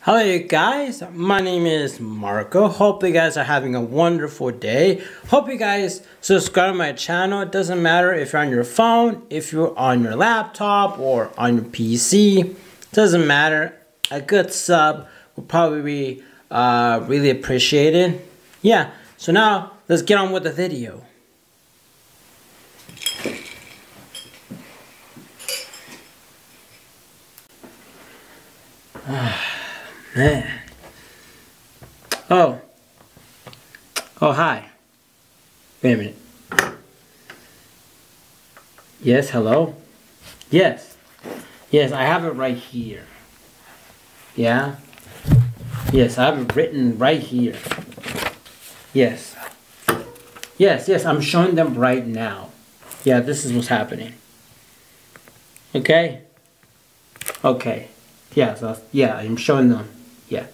Hello you guys, my name is Marco. Hope you guys are having a wonderful day. Hope you guys subscribe to my channel. It doesn't matter if you're on your phone, if you're on your laptop or on your PC. Doesn't matter. A good sub will probably be really appreciated. Yeah, so now let's get on with the video. Man. Oh, hi. Wait a minute. Yes, hello? Yes, I have it right here. Yeah? Yes, I have it written right here. Yes, I'm showing them right now. Yeah, this is what's happening. Okay? Okay. Yeah, I'm showing them. Yeah.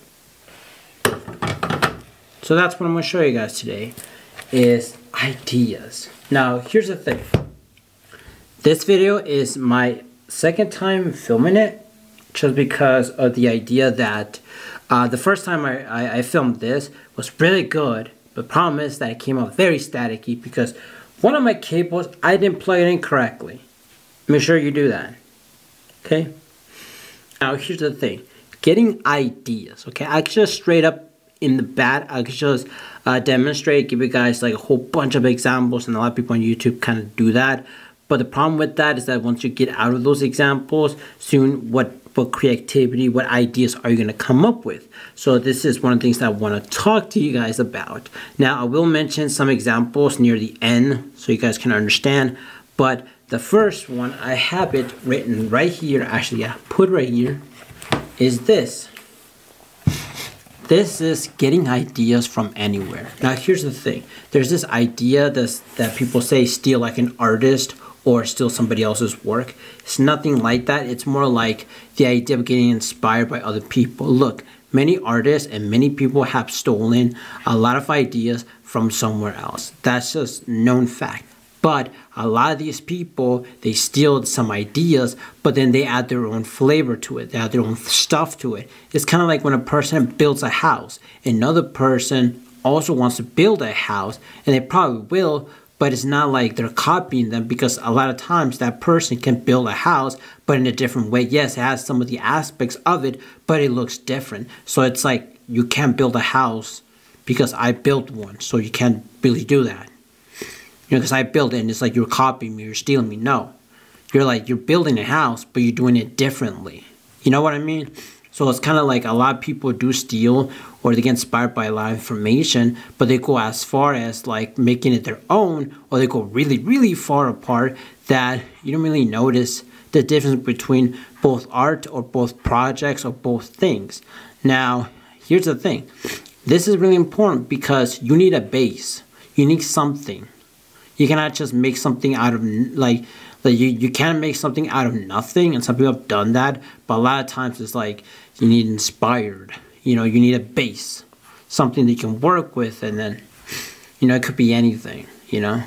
So that's what I'm going to show you guys today is ideas. Now, here's the thing. This video is my second time filming it just because of the idea that the first time I filmed this was really good, but the problem is that it came out very staticky because one of my cables, I didn't plug it in correctly. Make sure you do that. Okay? Now, here's the thing. Getting ideas, okay? I could just straight up in the bat, I could just demonstrate, give you guys like a whole bunch of examples, and a lot of people on YouTube kind of do that. But the problem with that is that once you get out of those examples, soon what creativity, what ideas are you going to come up with? So this is one of the things that I want to talk to you guys about. Now, I will mention some examples near the end so you guys can understand, but the first one, I have it written right here, actually, yeah, put right here, is this. This is getting ideas from anywhere. Now, here's the thing. There's this idea that people say steal like an artist or steal somebody else's work. It's nothing like that. It's more like the idea of getting inspired by other people. Look, many artists and many people have stolen a lot of ideas from somewhere else. That's just known fact. But a lot of these people, they steal some ideas, but then they add their own flavor to it. They add their own stuff to it. It's kind of like when a person builds a house. Another person also wants to build a house, and they probably will, but it's not like they're copying them because a lot of times that person can build a house, but in a different way. Yes, it has some of the aspects of it, but it looks different. So it's like you can't build a house because I built one, so you can't really do that. You know, because I built it and it's like you're copying me, you're stealing me. No. You're building a house, but you're doing it differently. You know what I mean? So it's kind of like a lot of people do steal or they get inspired by a lot of information, but they go as far as like making it their own, or they go really, really far apart that you don't really notice the difference between both art or both projects or both things. Now, here's the thing. This is really important because you need a base. You need something. You cannot just make something out of, you can't make something out of nothing, and some people have done that, but a lot of times it's like, you need inspired, you know, you need a base, something that you can work with, and then, you know, it could be anything, you know,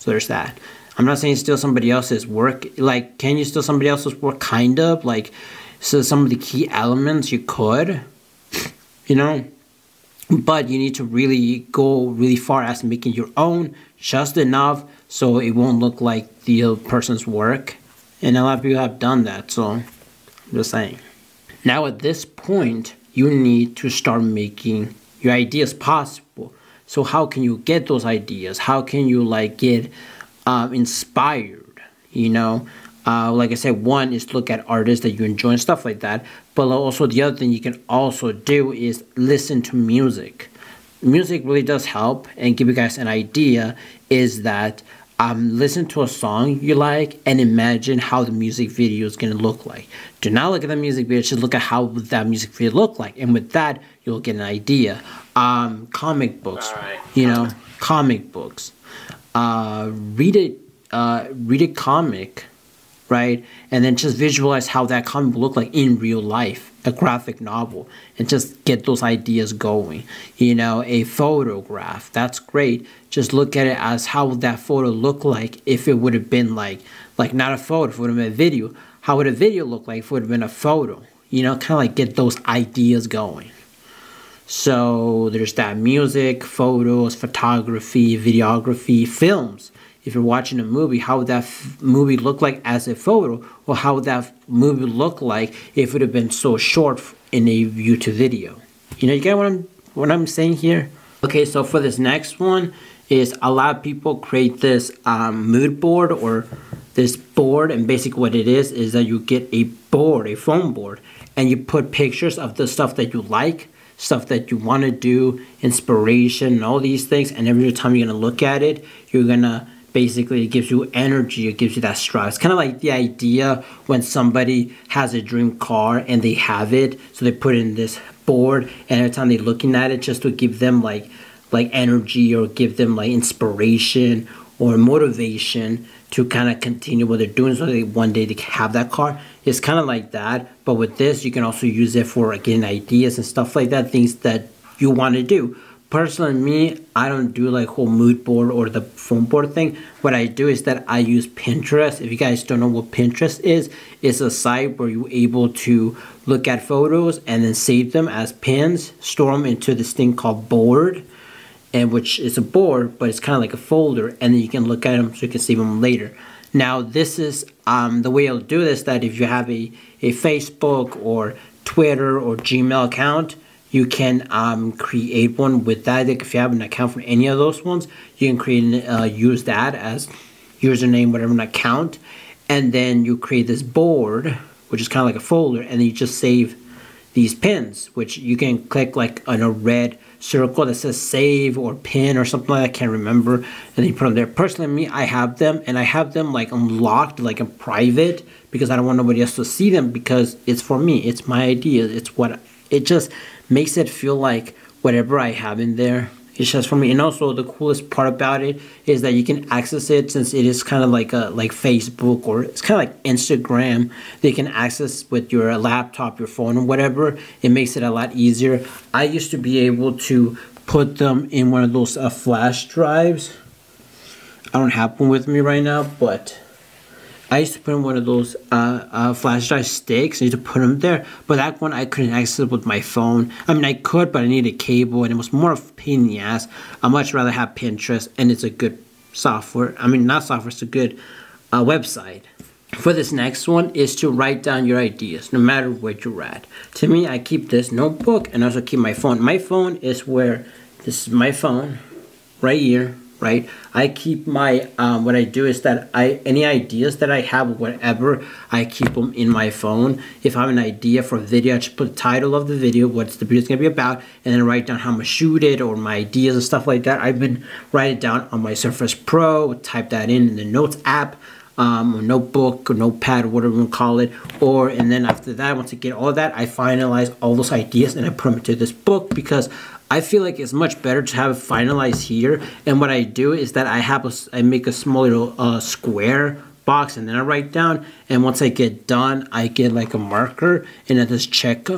so there's that. I'm not saying steal somebody else's work, like, can you steal somebody else's work? Kind of, like, so some of the key elements you could, you know, but you need to really go really far as making your own, just enough so it won't look like the other person's work. And a lot of people have done that, so I'm just saying. Now at this point, you need to start making your ideas possible. So how can you get those ideas? How can you like get inspired, you know? Like I said, one is look at artists that you enjoy and stuff like that. But also the other thing you can also do is listen to music. Music really does help and give you guys an idea is that listen to a song you like and imagine how the music video is going to look like. Do not look at the music video, just look at how that music video look like. And with that, you'll get an idea. Comic books, you know, comic books. Read a comic, right? And then just visualize how that comic will look like in real life, a graphic novel, and just get those ideas going. You know, a photograph, that's great. Just look at it as how would that photo look like if it would have been like not a photo, if it would have been a video. How would a video look like if it would have been a photo? you know, kind of like get those ideas going. So there's that: music, photos, photography, videography, films. If you're watching a movie, how would that movie look like as a photo, or how would that movie look like if it would have been so short in a YouTube video? You know, you get what I'm saying here? Okay, so for this next one is a lot of people create this mood board or this board, and basically what it is that you get a board, a phone board, and you put pictures of the stuff that you like, stuff that you want to do, inspiration, and all these things, and every time you're going to look at it, you're going to basically, it gives you energy, it gives you that strive. It's kind of like the idea when somebody has a dream car and they have it, so they put it in this board, and every time they're looking at it, just to give them like energy, or give them like inspiration or motivation to kind of continue what they're doing, so that one day they can have that car. It's kind of like that, but with this, you can also use it for getting ideas and stuff like that, things that you want to do. Personally, me, I don't do like whole mood board or the phone board thing. What I do is that I use Pinterest. If you guys don't know what Pinterest is, it's a site where you're able to look at photos and then save them as pins, store them into this thing called board, and which is a board, but it's kind of like a folder, and then you can look at them so you can save them later. Now, this is the way I'll do this, that if you have a Facebook or Twitter or Gmail account, you can create one with that. Like if you have an account for any of those ones, you can create use that as username, whatever, an account, and then you create this board, which is kind of like a folder, and then you just save these pins, which you can click like on a red circle that says save or pin or something like that, I can't remember, and then you put them there. Personally, me, I have them, and I have them like unlocked, like in private, because I don't want nobody else to see them, because it's for me, it's my idea, it's what, it just makes it feel like whatever I have in there, it's just for me. And also the coolest part about it is that you can access it, since it is kind of like Facebook, or it's kind of like Instagram, they can access with your laptop, your phone, or whatever. It makes it a lot easier. I used to be able to put them in one of those flash drives. I don't have one with me right now, but I used to put in one of those flash drive sticks. I used to put them there, but that one I couldn't access with my phone. I mean, I could, but I needed a cable, and it was more of a pain in the ass. I'd much rather have Pinterest, and it's a good software. I mean, not software, it's a good website. For this next one is to write down your ideas, no matter where you're at. To me, I keep this notebook, and also keep my phone. My phone is where, this is my phone, right here. Right, I keep my what I do is that any ideas that I have, whatever, I keep them in my phone. If I have an idea for a video, I just put the title of the video, what's the video gonna be about, and then write down how I'm gonna shoot it, or my ideas and stuff like that. I've been writing it down on my Surface Pro, type that in the Notes app, or notebook or notepad, or whatever you want to call it, and then after that, once I get all of that, I finalize all those ideas and I put them into this book, because I feel like it's much better to have it finalized here. And what I do is that I make a small little square box, and then I write down, and once I get done, I get like a marker, and I just check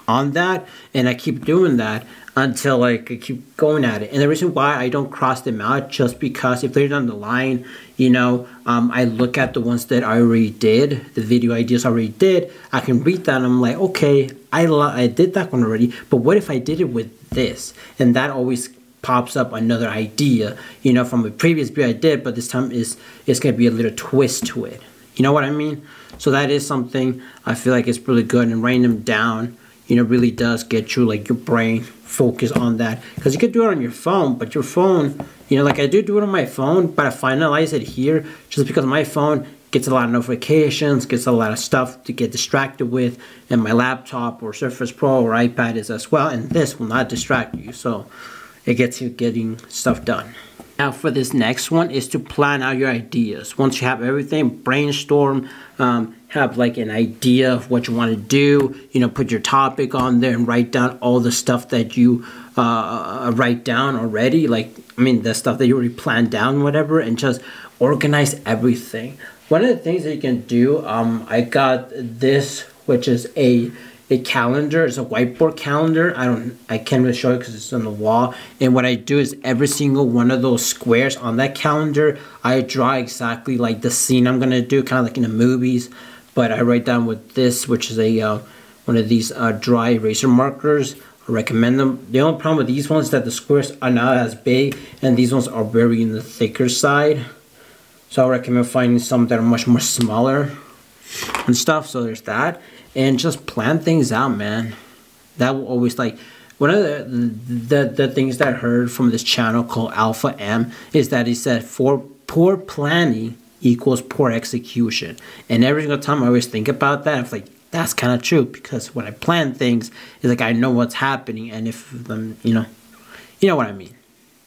on that, and I keep doing that until like I keep going at it. And the reason why I don't cross them out, just because if they're down the line, you know, I look at the ones that I already did, the video ideas I already did, I can read that and I'm like, okay, I did that one already, but what if I did it with this? And that always pops up another idea, you know, from a previous video I did, but this time it's going to be a little twist to it. You know what I mean? So that is something I feel like it's really good, and writing them down, you know, really does get you, like, your brain focus on that. Because you could do it on your phone, but your phone, you know, like I do it on my phone, but I finalize it here just because my phone gets a lot of notifications, gets a lot of stuff to get distracted with, and my laptop or Surface Pro or iPad is as well, and this will not distract you, so it gets you getting stuff done. Now for this next one is to plan out your ideas. Once you have everything, brainstorm, have like an idea of what you want to do, you know, put your topic on there and write down all the stuff that you write down already, like, I mean, the stuff that you already planned down, whatever, and just organize everything. One of the things that you can do, I got this, which is a calendar. It's a whiteboard calendar. I can't really show it because it's on the wall. And what I do is every single one of those squares on that calendar, I draw exactly like the scene I'm gonna do, kind of like in the movies. But I write down with this, which is a one of these dry eraser markers. I recommend them. The only problem with these ones is that the squares are not as big, and these ones are very in the thicker side. So I recommend finding some that are much more smaller and stuff. So there's that. And just plan things out, man. That will always, like, one of the things that I heard from this channel called Alpha M is that he said poor planning equals poor execution. And every single time I always think about that, I'm like, that's kind of true, because when I plan things, it's like I know what's happening, and if you know what I mean.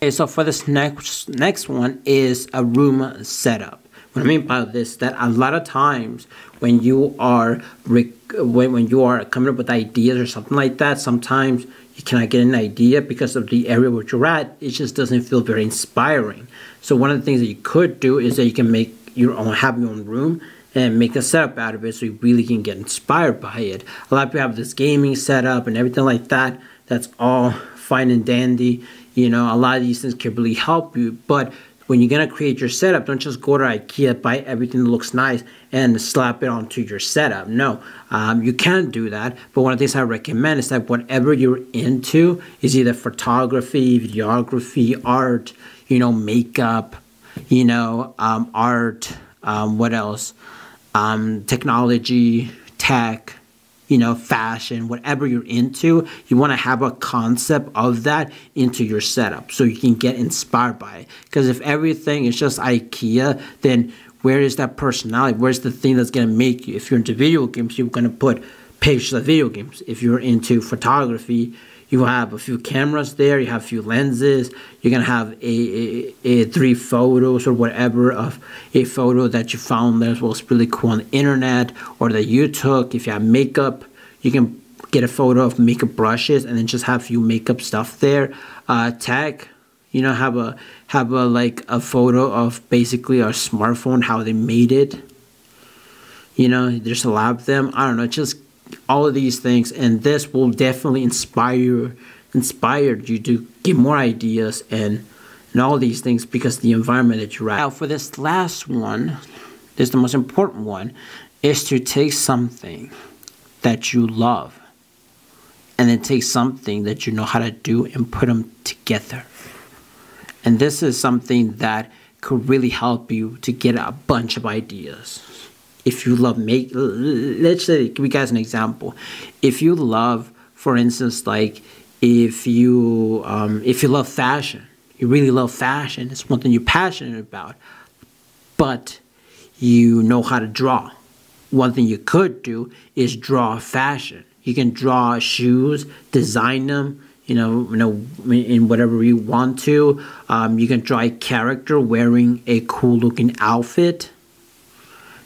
Okay, so for this next one is a room setup. What I mean by this, that a lot of times when you are when you are coming up with ideas or something like that, sometimes you cannot get an idea because of the area where you're at. It just doesn't feel very inspiring. So one of the things that you could do is that you can make have your own room and make a setup out of it, so you really can get inspired by it. A lot of people have this gaming setup and everything like that. That's all fine and dandy. You know, a lot of these things can really help you, but when you're gonna create your setup, don't just go to IKEA, buy everything that looks nice and slap it onto your setup. No, you can do that, but one of the things I recommend is that whatever you're into is either photography, videography, art, you know, makeup, you know, art, what else? Technology, tech, you know, fashion, whatever you're into, you want to have a concept of that into your setup so you can get inspired by it. Because if everything is just IKEA, then where is that personality? Where's the thing that's going to make you? If you're into video games, you're going to put pictures of video games. If you're into photography, you have a few cameras there, you have a few lenses, you're going to have a 3 photos or whatever of a photo that you found that was really cool on the internet or that you took. If you have makeup, you can get a photo of makeup brushes and then just have a few makeup stuff there. Tech, you know, have a like a photo of basically our smartphone, how they made it. You know, there's a lot of them. I don't know, just all of these things, and this will definitely inspire you to get more ideas and all these things, because the environment that you're at. Now for this last one, this is the most important one, is to take something that you love and then take something that you know how to do and put them together. And this is something that could really help you to get a bunch of ideas. If you love let's say, give you guys an example. If you love, for instance, like if you love fashion, you really love fashion, it's one thing you're passionate about, but you know how to draw. One thing you could do is draw fashion. You can draw shoes, design them, you know, in whatever you want to. You can draw a character wearing a cool looking outfit.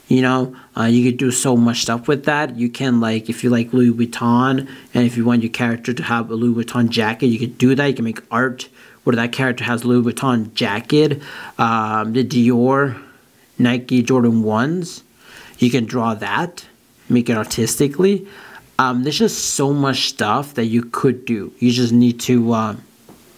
You know, you could do so much stuff with that. You can, like, if you like Louis Vuitton, and if you want your character to have a Louis Vuitton jacket, you could do that. You can make art where that character has Louis Vuitton jacket. The Dior Nike Jordan 1s, you can draw that, make it artistically. There's just so much stuff that you could do. You just need to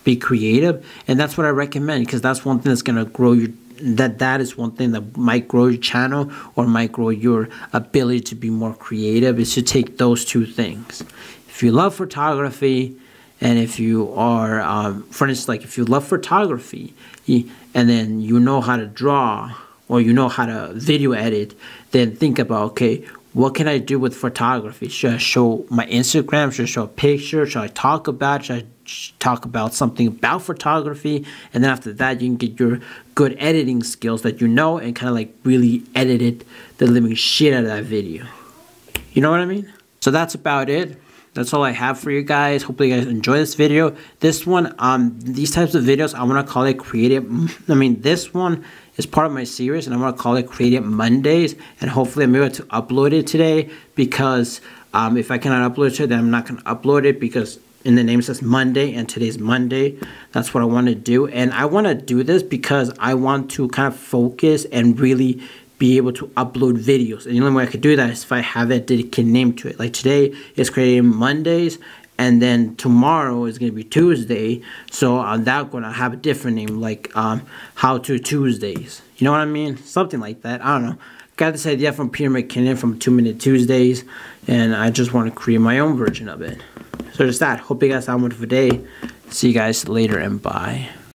be creative, and that's what I recommend, because that's one thing that's going to grow your that is one thing that might grow your channel or might grow your ability to be more creative, is to take those two things. If you love photography, and if you are, for instance, like if you love photography and then you know how to draw or you know how to video edit, then think about, okay, what can I do with photography? Should I show my Instagram? Should I show a picture? Should I talk about it? Should I talk about something about photography? And then after that, you can get your good editing skills that you know and kind of like really edit the living shit out of that video. You know what I mean? So that's about it. That's all I have for you guys. Hopefully you guys enjoy this video. This one, these types of videos, I want to call it creative. I mean, this one is part of my series, and I want to call it Creative Mondays. And hopefully I'm able to upload it today, because if I cannot upload it today, then I'm not going to upload it, because in the name it says Monday, and today's Monday. That's what I want to do. And I want to do this because I want to kind of focus and really be able to upload videos. And the only way I could do that is if I have a dedicated name to it. Like today is Creative Mondays, and then tomorrow is going to be Tuesday. So on that one, I have a different name, like How to Tuesdays. You know what I mean? Something like that. I don't know. got this idea from Peter McKinnon from 2 Minute Tuesdays, and I just want to create my own version of it. So just that. Hope you guys have a wonderful day. See you guys later, and bye.